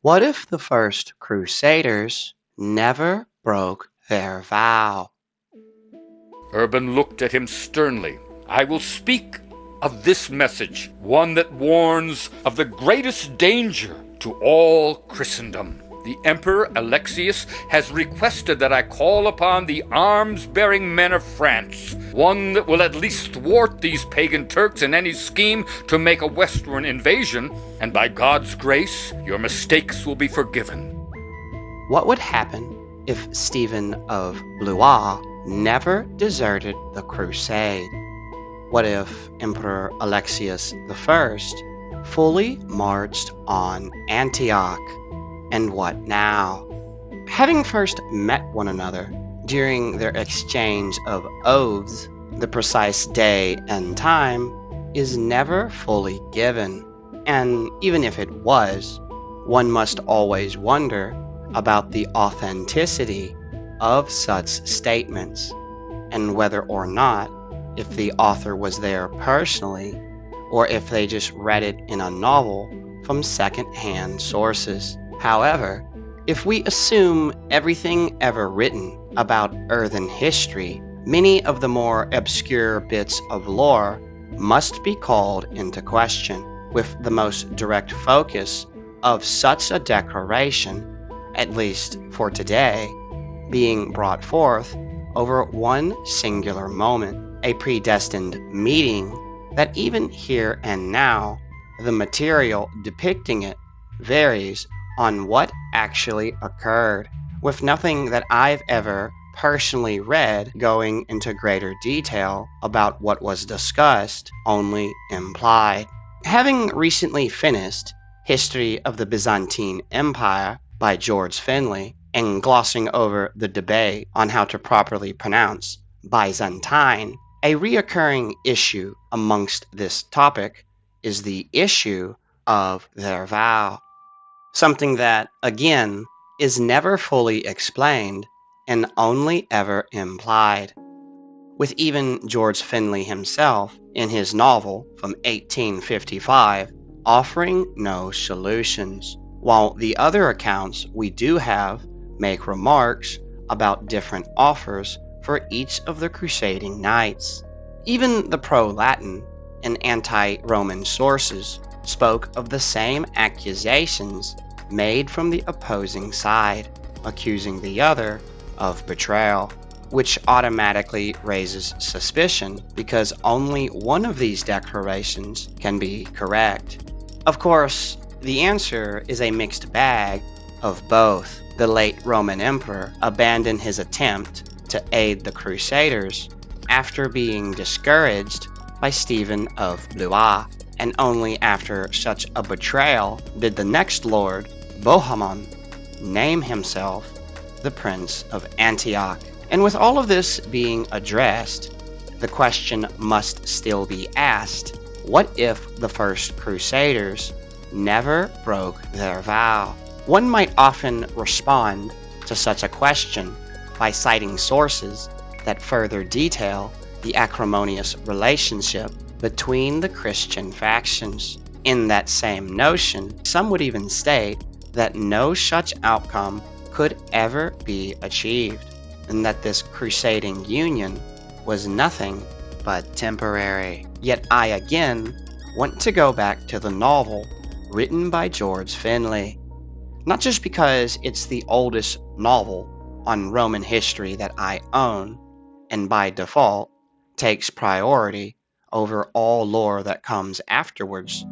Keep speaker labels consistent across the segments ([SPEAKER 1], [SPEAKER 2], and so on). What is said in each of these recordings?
[SPEAKER 1] What if the first Crusaders never broke their vow?
[SPEAKER 2] Urban looked at him sternly. I will speak of this message, one that warns of the greatest danger to all Christendom. The Emperor Alexius has requested that I call upon the arms-bearing men of France, one that will at least thwart these pagan Turks in any scheme to make a westward invasion, and by God's grace, your mistakes will be forgiven.
[SPEAKER 1] What would happen if Stephen of Blois never deserted the crusade? What if Emperor Alexius I fully marched on Antioch? And what now? Having first met one another during their exchange of oaths, the precise day and time is never fully given. And even if it was, one must always wonder about the authenticity of such statements and whether or not if the author was there personally or if they just read it in a novel from second-hand sources. However, if we assume everything ever written about earthen history, many of the more obscure bits of lore must be called into question, with the most direct focus of such a declaration, at least for today, being brought forth over one singular moment, a predestined meeting that even here and now, the material depicting it varies on what actually occurred, with nothing that I've ever personally read going into greater detail about what was discussed, only implied. Having recently finished History of the Byzantine Empire by George Finley, and glossing over the debate on how to properly pronounce Byzantine, a reoccurring issue amongst this topic is the issue of their vow. Something that, again, is never fully explained and only ever implied, with even George Finley himself in his novel from 1855 offering no solutions, while the other accounts we do have make remarks about different offers for each of the crusading knights. Even the pro-Latin and anti-Roman sources spoke of the same accusations made from the opposing side, accusing the other of betrayal, which automatically raises suspicion because only one of these declarations can be correct. Of course, the answer is a mixed bag of both. The late Roman emperor abandoned his attempt to aid the Crusaders after being discouraged by Stephen of Blois, and only after such a betrayal did the next lord, Bohemond, name himself the Prince of Antioch. And with all of this being addressed, the question must still be asked, what if the first Crusaders never broke their vow? One might often respond to such a question by citing sources that further detail the acrimonious relationship between the Christian factions. In that same notion, some would even state that no such outcome could ever be achieved, and that this crusading union was nothing but temporary. Yet I again want to go back to the novel written by George Finley, not just because it's the oldest novel on Roman history that I own, and by default takes priority over all lore that comes afterwards,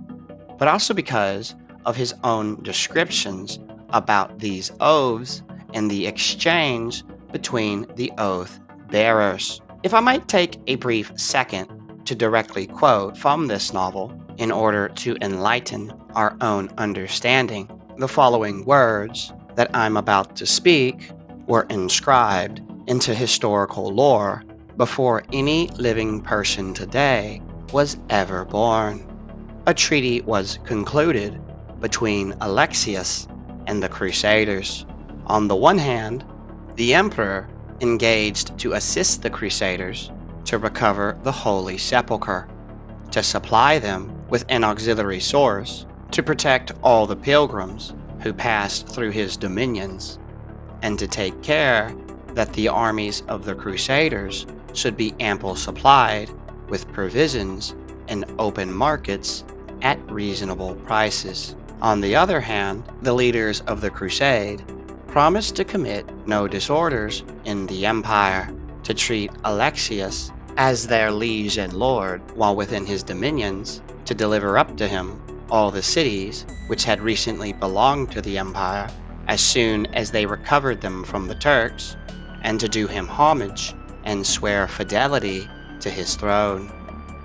[SPEAKER 1] but also because of his own descriptions about these oaths and the exchange between the oath bearers. If I might take a brief second to directly quote from this novel in order to enlighten our own understanding, the following words that I'm about to speak were inscribed into historical lore before any living person today was ever born. A treaty was concluded between Alexius and the Crusaders. On the one hand, the emperor engaged to assist the Crusaders to recover the Holy Sepulchre, to supply them with an auxiliary source, to protect all the pilgrims who passed through his dominions, and to take care that the armies of the Crusaders should be ample supplied with provisions and open markets at reasonable prices. On the other hand, the leaders of the crusade promised to commit no disorders in the empire, to treat Alexius as their liege and lord while within his dominions, to deliver up to him all the cities which had recently belonged to the empire as soon as they recovered them from the Turks, and to do him homage and swear fidelity to his throne.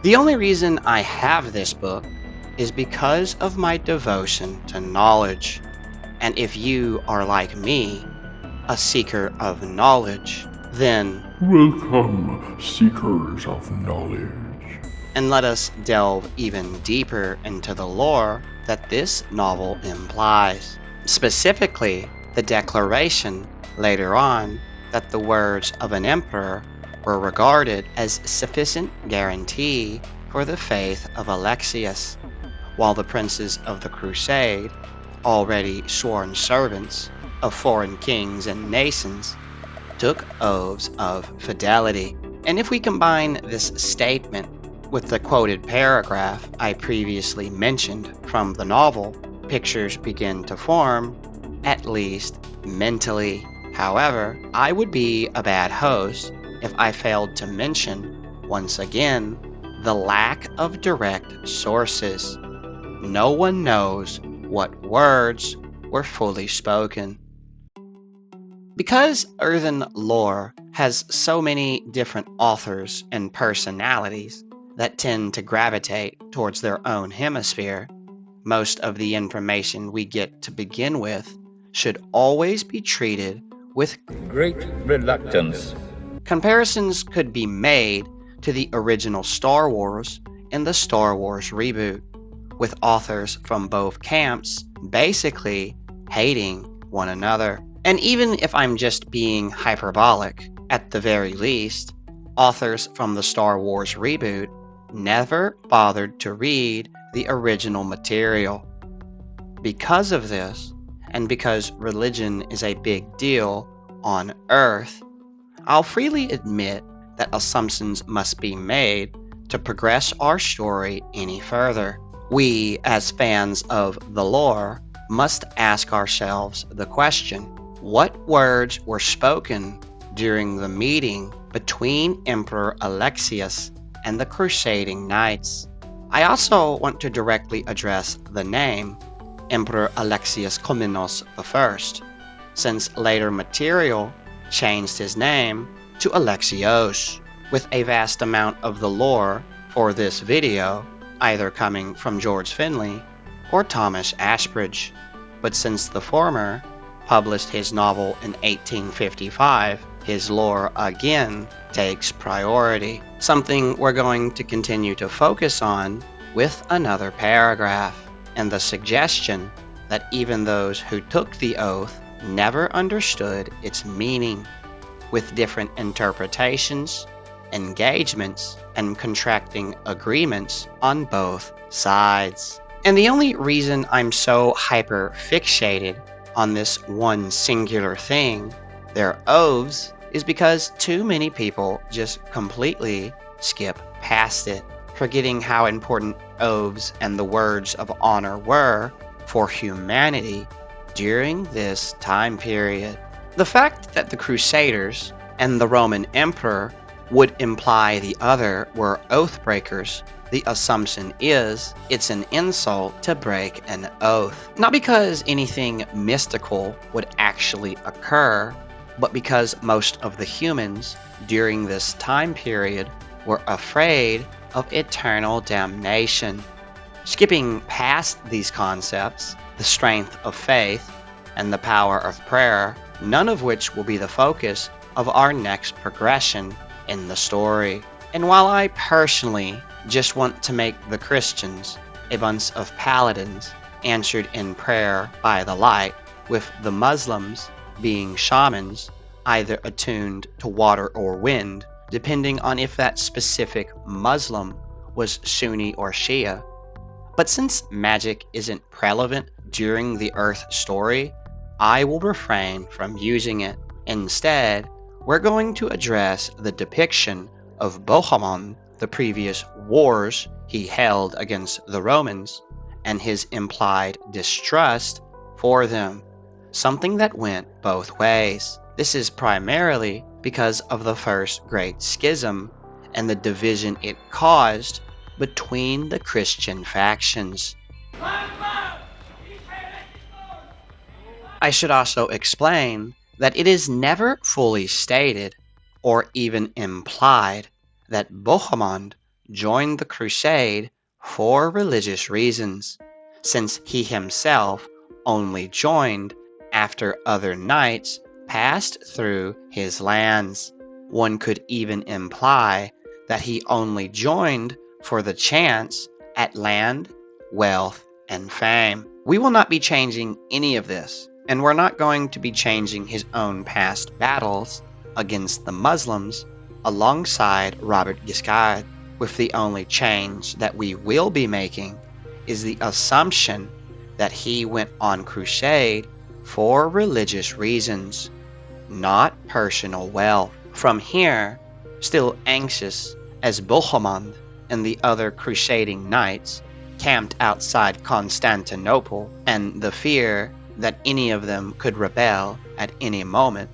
[SPEAKER 1] The only reason I have this book is because of my devotion to knowledge. And if you are like me, a seeker of knowledge, then
[SPEAKER 3] welcome, seekers of knowledge.
[SPEAKER 1] And let us delve even deeper into the lore that this novel implies. Specifically, the declaration later on that the words of an emperor were regarded as sufficient guarantee for the faith of Alexius, while the princes of the crusade, already sworn servants of foreign kings and nations, took oaths of fidelity. And if we combine this statement with the quoted paragraph I previously mentioned from the novel, pictures begin to form, at least mentally. However, I would be a bad host if I failed to mention, once again, the lack of direct sources. No one knows what words were fully spoken. Because earthen lore has so many different authors and personalities that tend to gravitate towards their own hemisphere, most of the information we get to begin with should always be treated with
[SPEAKER 4] great reluctance.
[SPEAKER 1] Comparisons could be made to the original Star Wars and the Star Wars reboot, with authors from both camps basically hating one another. And even if I'm just being hyperbolic, at the very least, authors from the Star Wars reboot never bothered to read the original material. Because of this, and because religion is a big deal on Earth, I'll freely admit that assumptions must be made to progress our story any further. We, as fans of the lore, must ask ourselves the question, what words were spoken during the meeting between Emperor Alexius and the crusading knights? I also want to directly address the name Emperor Alexius Komnenos I, since later material changed his name to Alexios, with a vast amount of the lore for this video either coming from George Finley or Thomas Ashbridge. But since the former published his novel in 1855, his lore again takes priority, something we're going to continue to focus on with another paragraph, and the suggestion that even those who took the oath never understood its meaning, with different interpretations, engagements, and contracting agreements on both sides. And the only reason I'm so hyper-fixated on this one singular thing, their oaths, is because too many people just completely skip past it, forgetting how important oaths and the words of honor were for humanity during this time period. The fact that the Crusaders and the Roman Emperor would imply the other were oath breakers, the assumption is it's an insult to break an oath. Not because anything mystical would actually occur, but because most of the humans during this time period were afraid of eternal damnation. Skipping past these concepts, the strength of faith and the power of prayer, none of which will be the focus of our next progression in the story. And while I personally just want to make the Christians a bunch of paladins answered in prayer by the light, with the Muslims being shamans, either attuned to water or wind, depending on if that specific Muslim was Sunni or Shia, But since magic isn't relevant during the Earth story, I will refrain from using it. Instead, we're going to address the depiction of Bohemond, the previous wars he held against the Romans, and his implied distrust for them, something that went both ways. This is primarily because of the First Great Schism and the division it caused between the Christian factions. I should also explain that it is never fully stated or even implied that Bohemond joined the crusade for religious reasons, since he himself only joined after other knights passed through his lands. One could even imply that he only joined for the chance at land, wealth, and fame. We will not be changing any of this, and we're not going to be changing his own past battles against the Muslims alongside Robert Guiscard, with the only change that we will be making is the assumption that he went on crusade for religious reasons, not personal wealth. From here, still anxious as Bohemond and the other crusading knights camped outside Constantinople, and the fear that any of them could rebel at any moment,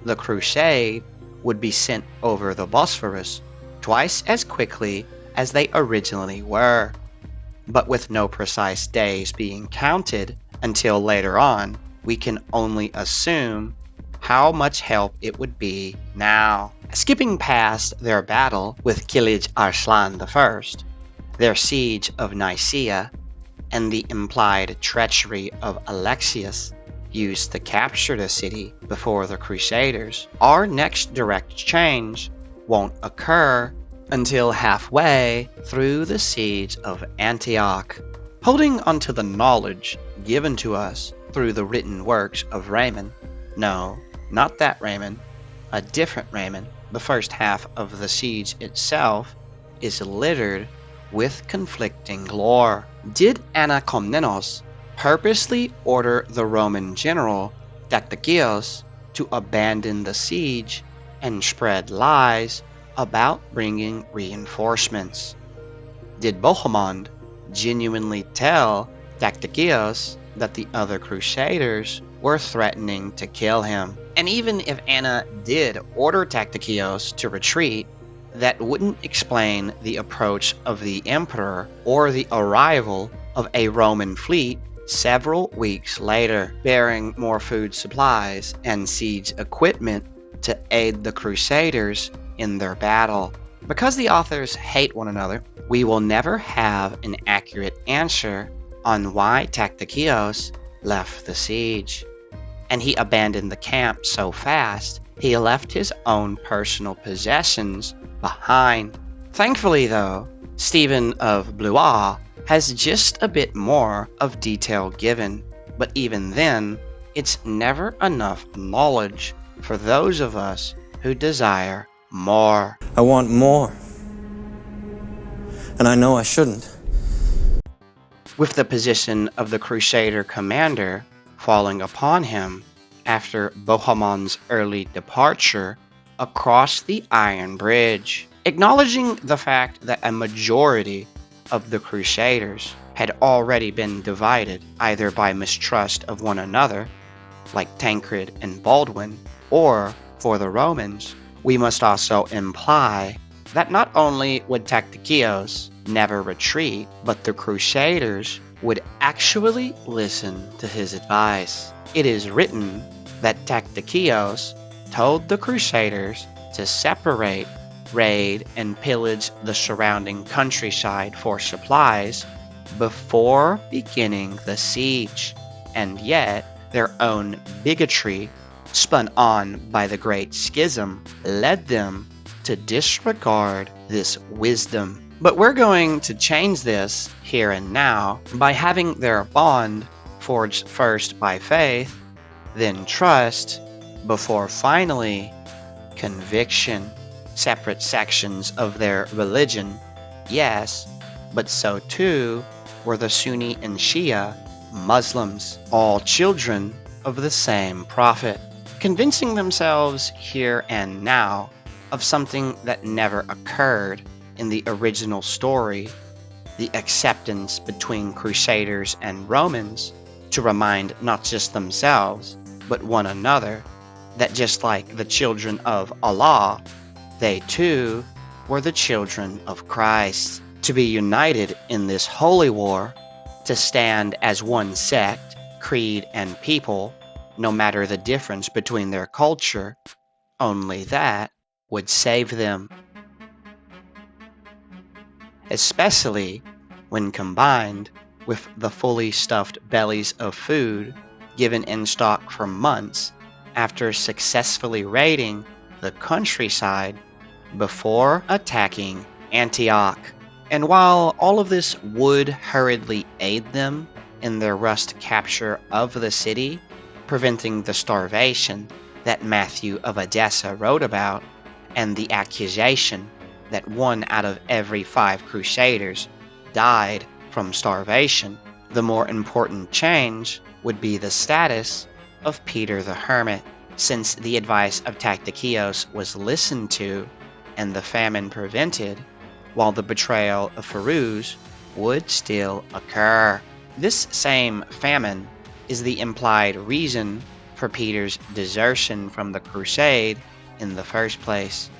[SPEAKER 1] the crusade would be sent over the Bosphorus twice as quickly as they originally were, but with no precise days being counted until later on. We can only assume how much help it would be now. Skipping past their battle with Kilij Arslan I, their siege of Nicaea, and the implied treachery of Alexius used to capture the city before the Crusaders, our next direct change won't occur until halfway through the siege of Antioch. Holding onto the knowledge given to us through the written works of Raymond, no, not that Raymond, a different Raymond, the first half of the siege itself is littered with conflicting lore. Did Anna Komnenos purposely order the Roman general Dactychios to abandon the siege and spread lies about bringing reinforcements? Did Bohemond genuinely tell Dactychios that the other crusaders were threatening to kill him? And even if Anna did order Dactychios to retreat, that wouldn't explain the approach of the emperor or the arrival of a Roman fleet several weeks later, bearing more food supplies and siege equipment to aid the Crusaders in their battle. Because the authors hate one another, we will never have an accurate answer on why Dactychios left the siege. And he abandoned the camp so fast, he left his own personal possessions behind. Thankfully though, Stephen of Blois has just a bit more of detail given, but even then, it's never enough knowledge for those of us who desire more.
[SPEAKER 5] I want more. And I know I shouldn't.
[SPEAKER 1] With the position of the Crusader commander falling upon him after Bohemond's early departure across the Iron Bridge, acknowledging the fact that a majority of the Crusaders had already been divided either by mistrust of one another, like Tancred and Baldwin, or for the Romans, we must also imply that not only would Dactychios never retreat, but the Crusaders would actually listen to his advice. It is written that Dactychios told the Crusaders to separate, raid, and pillage the surrounding countryside for supplies before beginning the siege, and yet their own bigotry, spun on by the Great Schism, led them to disregard this wisdom. But we're going to change this here and now by having their bond forged first by faith, then trust, before finally conviction. Separate sections of their religion, yes, but so too were the Sunni and Shia Muslims, all children of the same prophet, convincing themselves here and now of something that never occurred in the original story, the acceptance between Crusaders and Romans to remind not just themselves, but one another, that just like the children of Allah, they too were the children of Christ, to be united in this holy war, to stand as one sect, creed, and people, no matter the difference between their culture. Only that would save them, especially when combined with the fully stuffed bellies of food given in stock for months after successfully raiding the countryside before attacking Antioch. And while all of this would hurriedly aid them in their rushed capture of the city, preventing the starvation that Matthew of Edessa wrote about, and the accusation that 1 out of every 5 Crusaders died from starvation, the more important change would be the status of Peter the Hermit, since the advice of Tacticios was listened to and the famine prevented, while the betrayal of Firuz would still occur. This same famine is the implied reason for Peter's desertion from the crusade in the first place,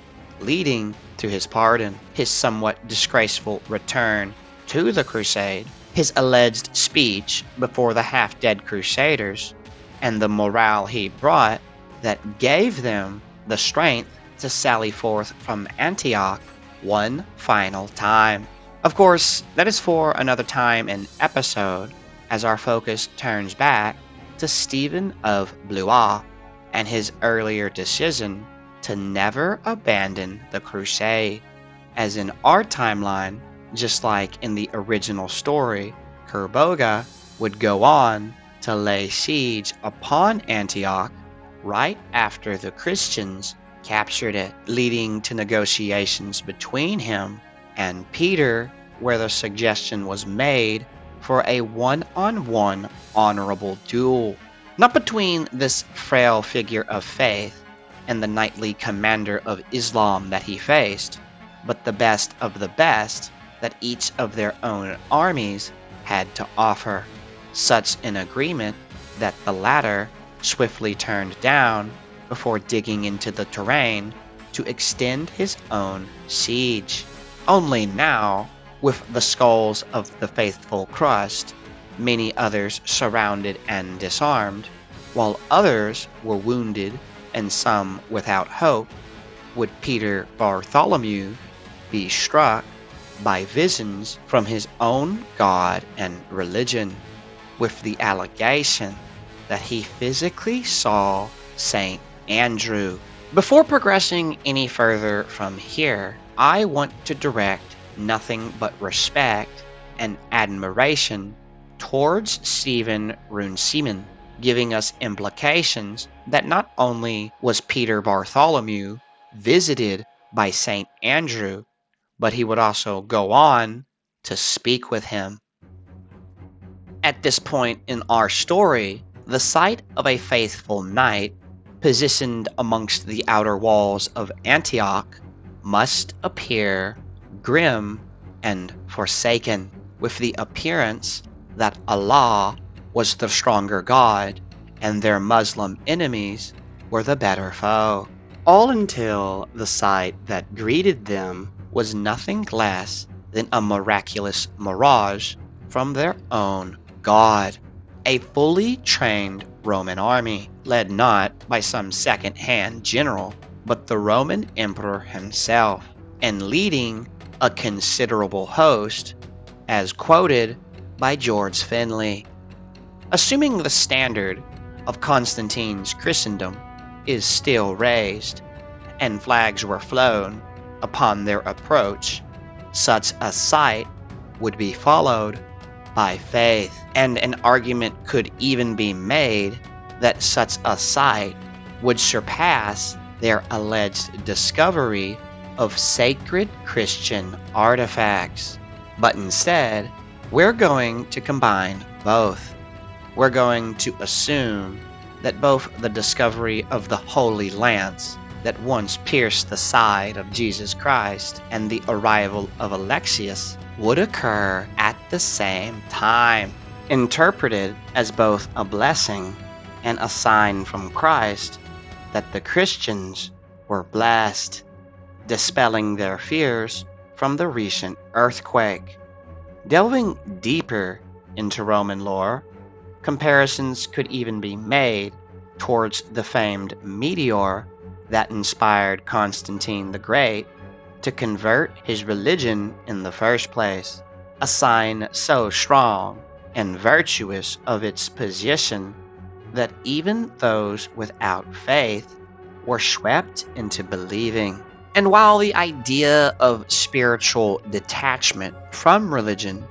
[SPEAKER 1] leading to his pardon, his somewhat disgraceful return to the crusade, his alleged speech before the half-dead Crusaders, and the morale he brought that gave them the strength to sally forth from Antioch one final time. Of course, that is for another time and episode, as our focus turns back to Stephen of Blois and his earlier decision to never abandon the crusade, as in our timeline, just like in the original story, Kerboga would go on to lay siege upon Antioch right after the Christians captured it, leading to negotiations between him and Peter, where the suggestion was made for a one-on-one honorable duel, not between this frail figure of faith and the knightly commander of Islam that he faced, but the best of the best that each of their own armies had to offer, such an agreement that the latter swiftly turned down before digging into the terrain to extend his own siege. Only now, with the skulls of the faithful crushed, many others surrounded and disarmed, while others were wounded and some without hope, would Peter Bartholomew be struck by visions from his own God and religion, with the allegation that he physically saw Saint Andrew. Before progressing any further from here, I want to direct nothing but respect and admiration towards Stephen Runciman, giving us implications that not only was Peter Bartholomew visited by Saint Andrew, but he would also go on to speak with him. At this point in our story, the sight of a faithful knight positioned amongst the outer walls of Antioch must appear grim and forsaken, with the appearance that Allah was the stronger God and their Muslim enemies were the better foe, all until the sight that greeted them was nothing less than a miraculous mirage from their own God, a fully trained Roman army, led not by some second-hand general, but the Roman emperor himself, and leading a considerable host, as quoted by George Finlay. Assuming the standard of Constantine's Christendom is still raised, and flags were flown upon their approach, such a sight would be followed by faith, and an argument could even be made that such a sight would surpass their alleged discovery of sacred Christian artifacts. But instead, We're going to combine both. We're going to assume that both the discovery of the Holy Lance that once pierced the side of Jesus Christ and the arrival of Alexius would occur at the same time, interpreted as both a blessing and a sign from Christ that the Christians were blessed, dispelling their fears from the recent earthquake. Delving deeper into Roman lore, comparisons could even be made towards the famed meteor that inspired Constantine the Great to convert his religion in the first place, a sign so strong and virtuous of its position that even those without faith were swept into believing. And while the idea of spiritual detachment from religion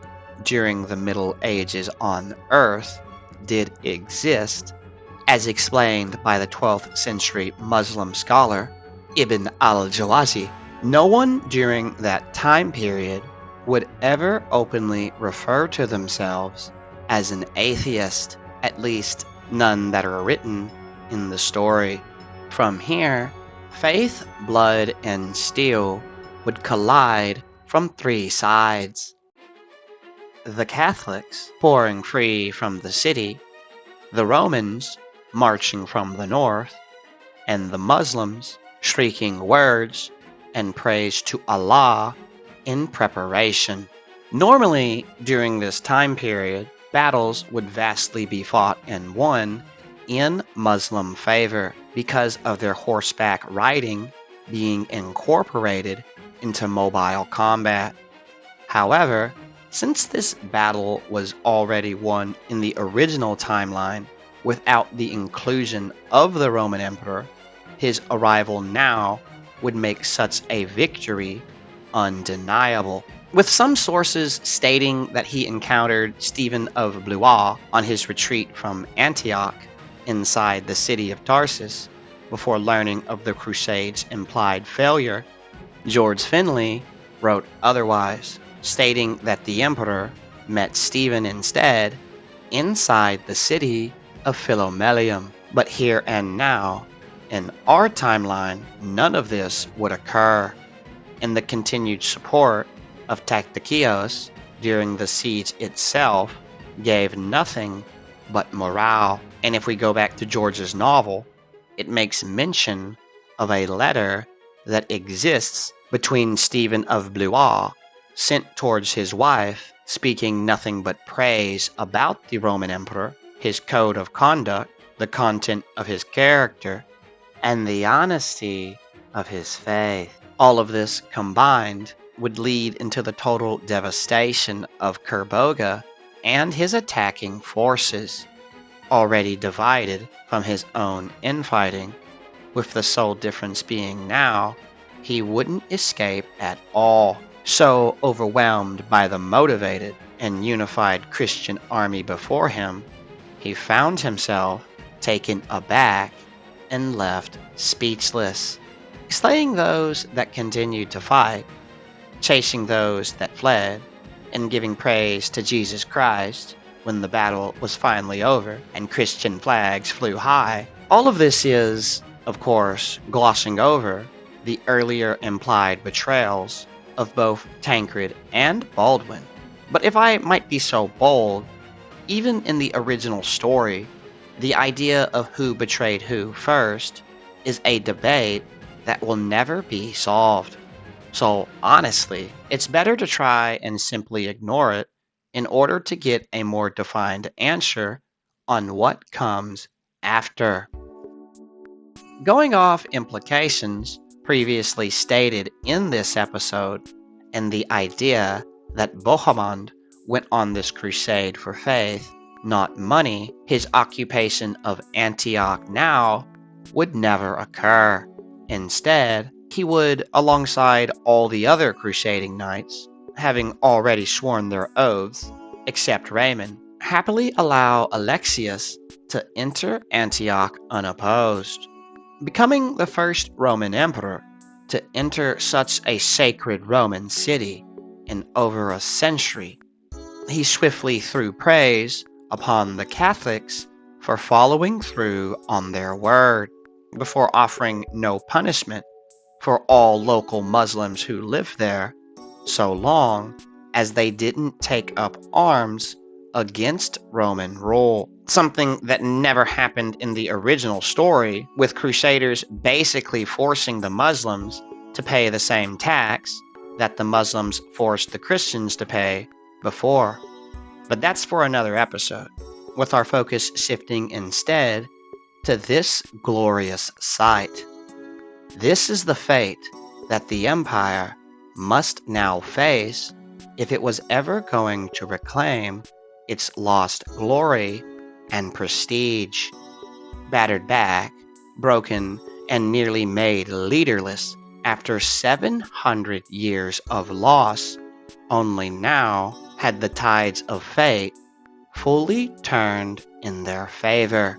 [SPEAKER 1] during the Middle Ages on Earth did exist, as explained by the 12th century Muslim scholar Ibn al-Jawzi, no one during that time period would ever openly refer to themselves as an atheist, at least none that are written in the story. From here, faith, blood, and steel would collide from three sides. The Catholics pouring free from the city, the Romans marching from the north, and the Muslims shrieking words and praise to Allah in preparation. Normally, during this time period, battles would vastly be fought and won in Muslim favor because of their horseback riding being incorporated into mobile combat. However, since this battle was already won in the original timeline without the inclusion of the Roman emperor, his arrival now would make such a victory undeniable, with some sources stating that he encountered Stephen of Blois on his retreat from Antioch inside the city of Tarsus before learning of the Crusades' implied failure. George Finlay wrote otherwise, stating that the emperor met Stephen instead inside the city of Philomelium. But here and now, in our timeline, none of this would occur, and the continued support of Tactikios during the siege itself gave nothing but morale. And if we go back to George's novel, it makes mention of a letter that exists between Stephen of Blois, sent towards his wife, speaking nothing but praise about the Roman emperor, his code of conduct, the content of his character, and the honesty of his faith. All of this combined would lead into the total devastation of Kerboga and his attacking forces, already divided from his own infighting, with the sole difference being now he wouldn't escape at all. So overwhelmed by the motivated and unified Christian army before him, he found himself taken aback and left speechless, slaying those that continued to fight, chasing those that fled, and giving praise to Jesus Christ when the battle was finally over and Christian flags flew high. All of this is, of course, glossing over the earlier implied betrayals of both Tancred and Baldwin. But if I might be so bold, even in the original story, the idea of who betrayed who first is a debate that will never be solved. So honestly, it's better to try and simply ignore it in order to get a more defined answer on what comes after. Going off implications previously stated in this episode, and the idea that Bohemond went on this crusade for faith, not money, his occupation of Antioch now would never occur. Instead, he would, alongside all the other crusading knights, having already sworn their oaths, except Raymond, happily allow Alexius to enter Antioch unopposed, becoming the first Roman emperor to enter such a sacred Roman city in over a century, he swiftly threw praise upon the Catholics for following through on their word, before offering no punishment for all local Muslims who lived there, so long as they didn't take up arms against Roman rule. Something that never happened in the original story, with Crusaders basically forcing the Muslims to pay the same tax that the Muslims forced the Christians to pay before. But that's for another episode, with our focus shifting instead to this glorious sight. This is the fate that the Empire must now face if it was ever going to reclaim its lost glory and prestige. Battered back, broken, and nearly made leaderless after 700 years of loss, only now had the tides of fate fully turned in their favor.